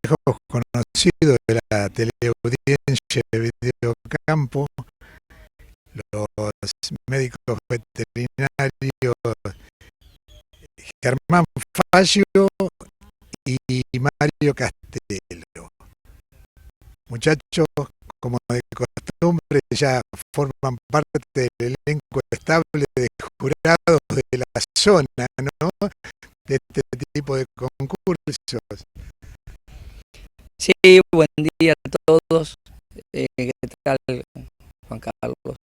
viejos conocidos de la teleaudiencia de Videocampo, los médicos veterinarios Germán Fallio y Mario Castelo. Muchachos, como de costumbre, ya forman parte del elenco estable de jurados de la zona, ¿no? De este tipo de concursos. Sí, buen día a todos. ¿Qué tal, Juan Carlos?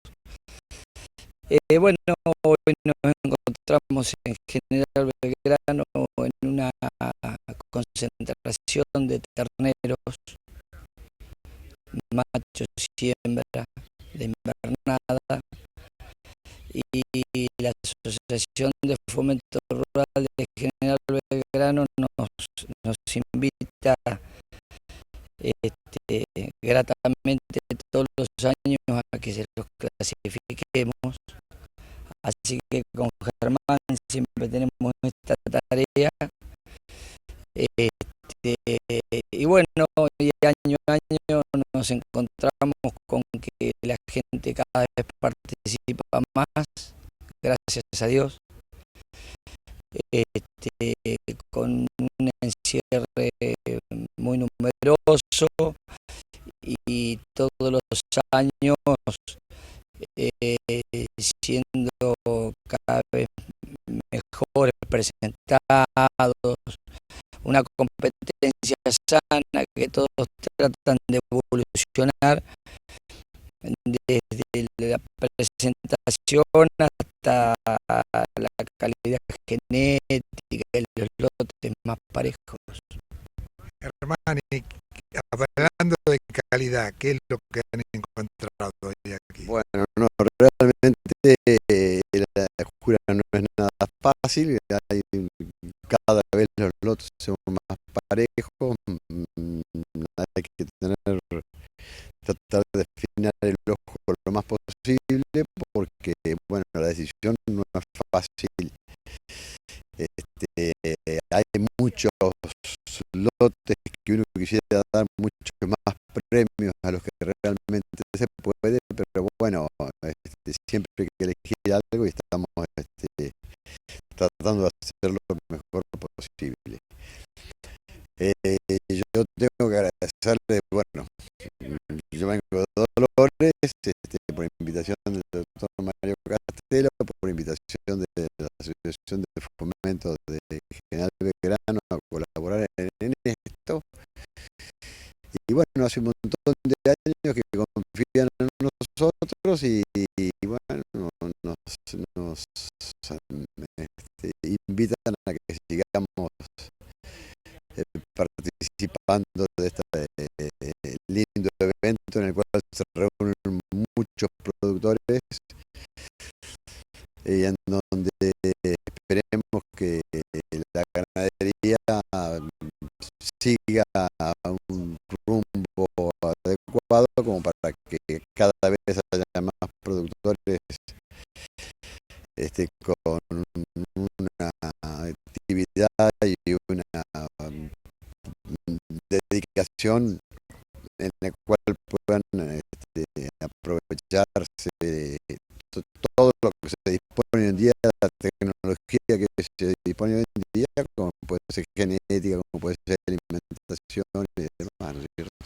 Bueno, hoy nos encontramos en General Belgrano en una concentración de terneros, machos y hembra de invernada, y la Asociación de Fomento Rural de General Belgrano nos invita gratamente todos los años a que se los clasifiquemos. Así que con Germán siempre tenemos esta tarea. Y bueno, y año a año nos encontramos con que la gente cada vez participa más, gracias a Dios, con un encierre muy numeroso, y todos los años siendo cada vez mejores presentados, una competencia sana que todos tratan de evolucionar desde la presentación hasta la calidad genética y los lotes más parejos. Germán, y hablando de calidad, ¿qué es lo que han encontrado hoy aquí? Bueno, no, realmente la jura no es nada fácil, cada vez los lotes son más parejos, hay que tratar de afinar el ojo lo más posible, porque bueno, la decisión no es fácil. Hay muchos lotes que uno quisiera dar muchos más premios a los que realmente se puede, pero bueno, siempre hay que elegir algo y estamos tratando de hacerlo lo mejor posible. Yo tengo que agradecerle, bueno, yo vengo de Dolores, por invitación del doctor Mario Castelo, por invitación de la Asociación de Fomento de General Belgrano a colaborar en esto. Y bueno, hace un montón de años que confían en nosotros y bueno, nos invitan a que sigamos participando de este lindo evento en el cual se reúnen muchos productores y en donde esperemos que la ganadería siga un rumbo adecuado como para que cada vez haya más productores con una actividad y una dedicación en la cual puedan aprovecharse de todo lo que se dispone hoy en día, la tecnología que se dispone hoy en día, como puede ser genética, como puede ser alimentación y demás, ¿no es cierto?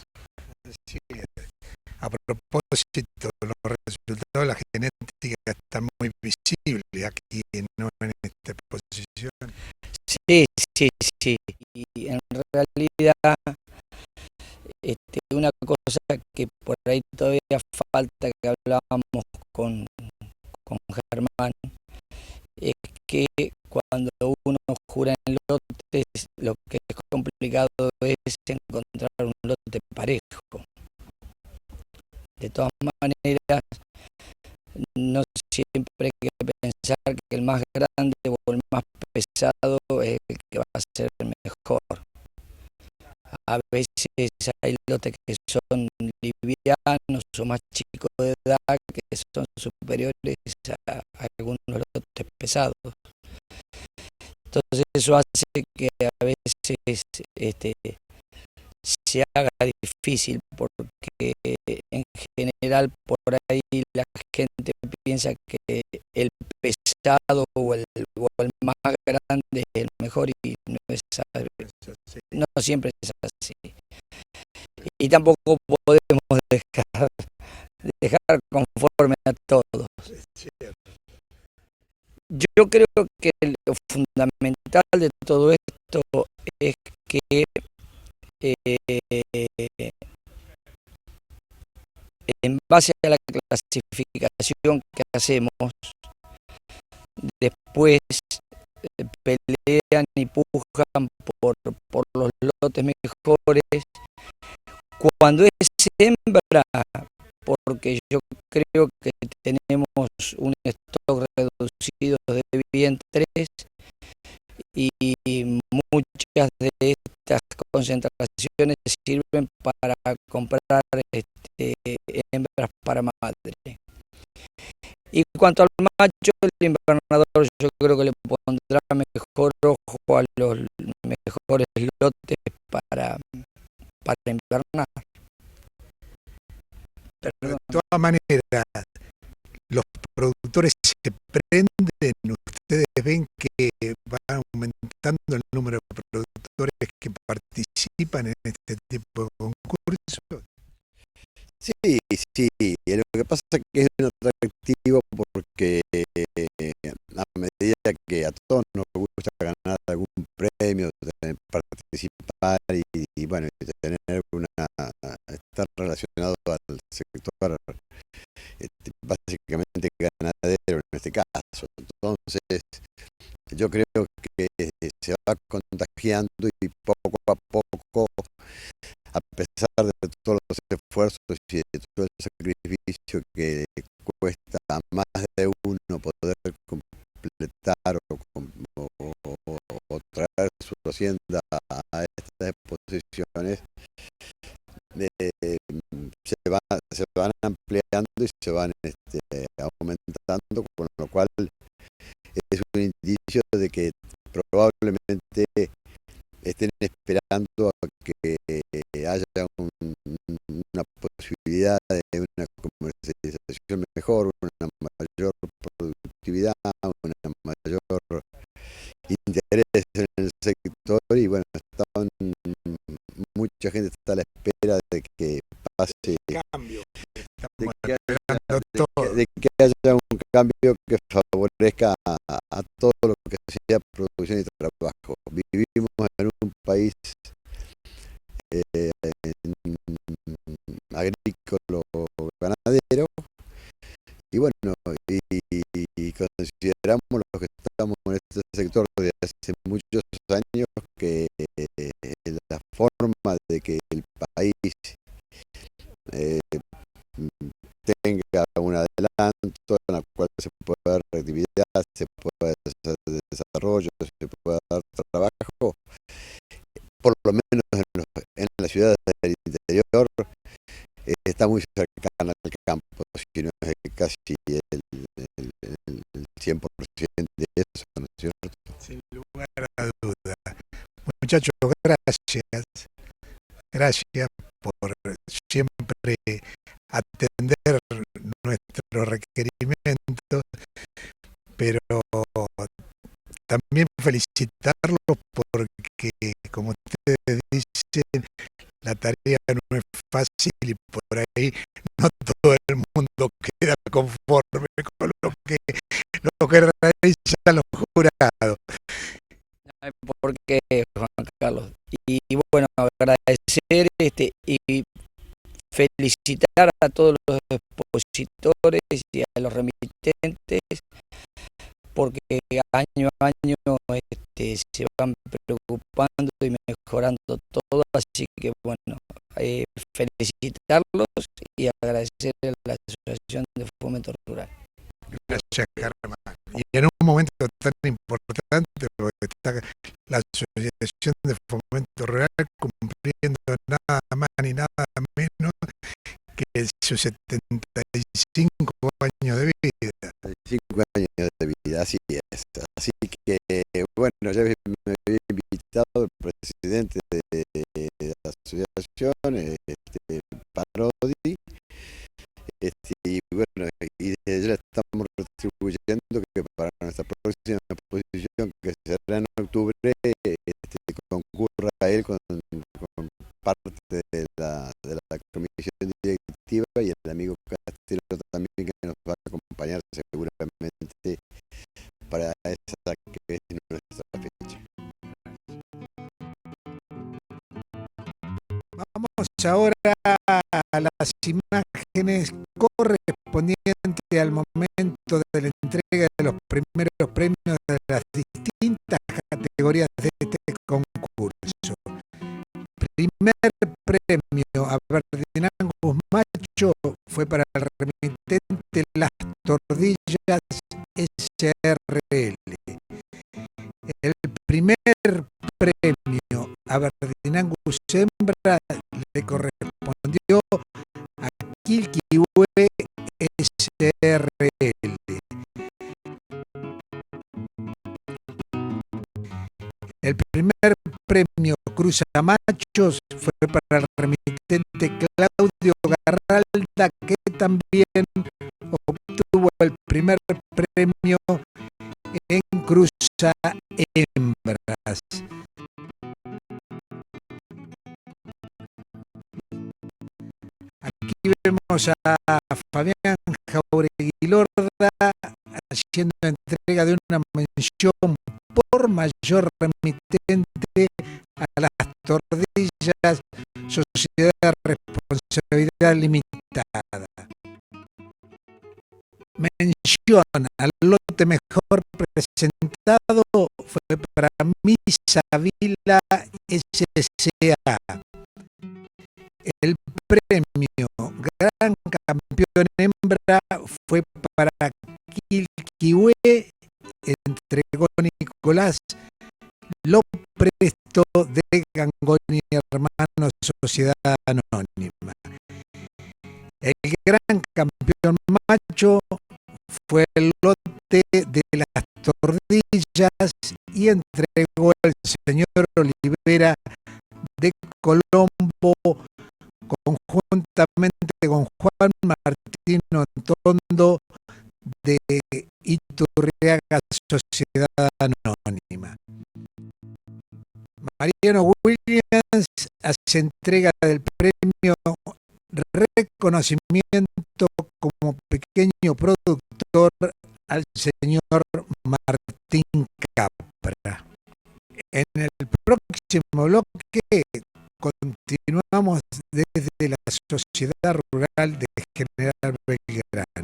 Sí, a propósito, los resultados de la genética están muy visibles aquí, ¿no? En esta exposición. Sí, sí, sí. Y en realidad, una cosa que por ahí todavía falta, que hablábamos con Germán, es que cuando uno jura en lotes, lo que es complicado es encontrar un lote parejo. De todas maneras, no siempre hay que pensar que el más grande o el más pesado es el que va a ser mejor. A veces hay lotes que son livianos o más chicos de edad que son superiores a algunos lotes pesados. Entonces eso hace que a veces se haga difícil, porque en general por ahí la gente piensa que el pesado o el más grande es el mejor, y no siempre es así. Y tampoco podemos dejar conforme a todos. Yo creo que lo fundamental de todo esto es que en base a la clasificación que hacemos, después pelean y pujan por los lotes mejores. Cuando es hembra, porque yo creo que tenemos un stock reducido de vientres, y muchas de estas concentraciones sirven para comprar hembras para madre. Y cuanto al macho, el invernador yo creo que le pondrá mejor ojo a los mejores lotes para invernar. Perdón. De todas maneras, los productores se prenden, ustedes ven que va aumentando el número de productores que participan en este tipo de concursos. Sí, sí, lo que pasa es que es un atractivo porque a medida que a todos nos gusta ganar algún premio, participar y bueno, tener estar relacionado al sector básicamente ganadero en este caso. Entonces, yo creo que se va contagiando y poco a poco, a pesar de todos los esfuerzos y de todo el sacrificio que cuesta a más de uno poder completar o traer su hacienda a estas exposiciones, se van ampliando y se van aumentando, con lo cual es un indicio de que probablemente estén esperando a que haya una posibilidad de una comercialización mejor, una mayor productividad, una mayor interés en el sector, y bueno, mucha gente está a la espera de que pase, de que haya un cambio que favorezca a todo lo que sea producción y trabajo. Vivimos en un país agrícola ganadero, y bueno, y consideramos los que estamos en este sector desde hace muchos años que la forma de que el país tenga un adelanto en la cual se pueda dar actividad, se pueda hacer desarrollo, se pueda dar trabajo, por lo menos en las ciudades del interior, está muy cercana al campo, si no es casi el 100% de eso, ¿no es cierto? Sin lugar a duda. Muchachos, gracias por siempre atender nuestros requerimientos, pero también felicitarlos porque, como ustedes dicen, la tarea no es fácil y por ahí no todo el mundo queda conforme con lo que realizan los jurados. ¿Por qué, Juan Carlos? Y bueno, agradecer y felicitar a todos los expositores y a los remitentes, porque año a año se van preocupando y mejorando todo, así que bueno, felicitarlos y agradecer a la Asociación de Fomento Rural. Gracias, Germán. Y en un momento tan importante, porque está la Asociación de Fomento Rural cumpliendo nada más ni nada menos que sus 75 años de vida. 5 años de vida, así es. Así que, bueno, ya me había invitado el presidente de la asociación, Parodi, y bueno, y desde ya estamos retribuyendo que para nuestra próxima exposición, que será en octubre, concurra él con parte de la comisión directiva y el amigo Castelo también, que nos va a acompañar seguramente para esa que es nuestra fecha. Vamos ahora a las imágenes correspondientes al momento de la entrega de los primeros premios de las distintas categorías de este concurso. Primer premio a Berdinangus Macho fue para el remitente Las Tordillas SRL. El primer premio a Berdinangus Hembra le correspondió a Quilquihue SRL. El primer premio Cruzamachos fue para el remitente Claudio Garralda, que también obtuvo el primer premio en Cruza Hembras. Aquí vemos a Fabián Jauregui Lorda haciendo entrega de una mención por mayor remitente a Las Tordillas, Sociedad de Responsabilidad Limitada. Mención al lote mejor presentado fue para Misa Vila SCA. El premio Gran Campeón Hembra fue para Quilquihue, entregó Nicolás Lopresto de Gangoni Hermanos Sociedad Anónima. El Gran Campeón Macho fue el lote de Las Tordillas y entregó el señor Olivera de Colombo, conjuntamente con Juan Martín Ontondo de Iturriaga Sociedad Anónima. Mariano Williams hace entrega del premio Reconocimiento como pequeño productor al señor Martín Capra. En el próximo bloque continuamos desde la Sociedad Rural de General Belgrano.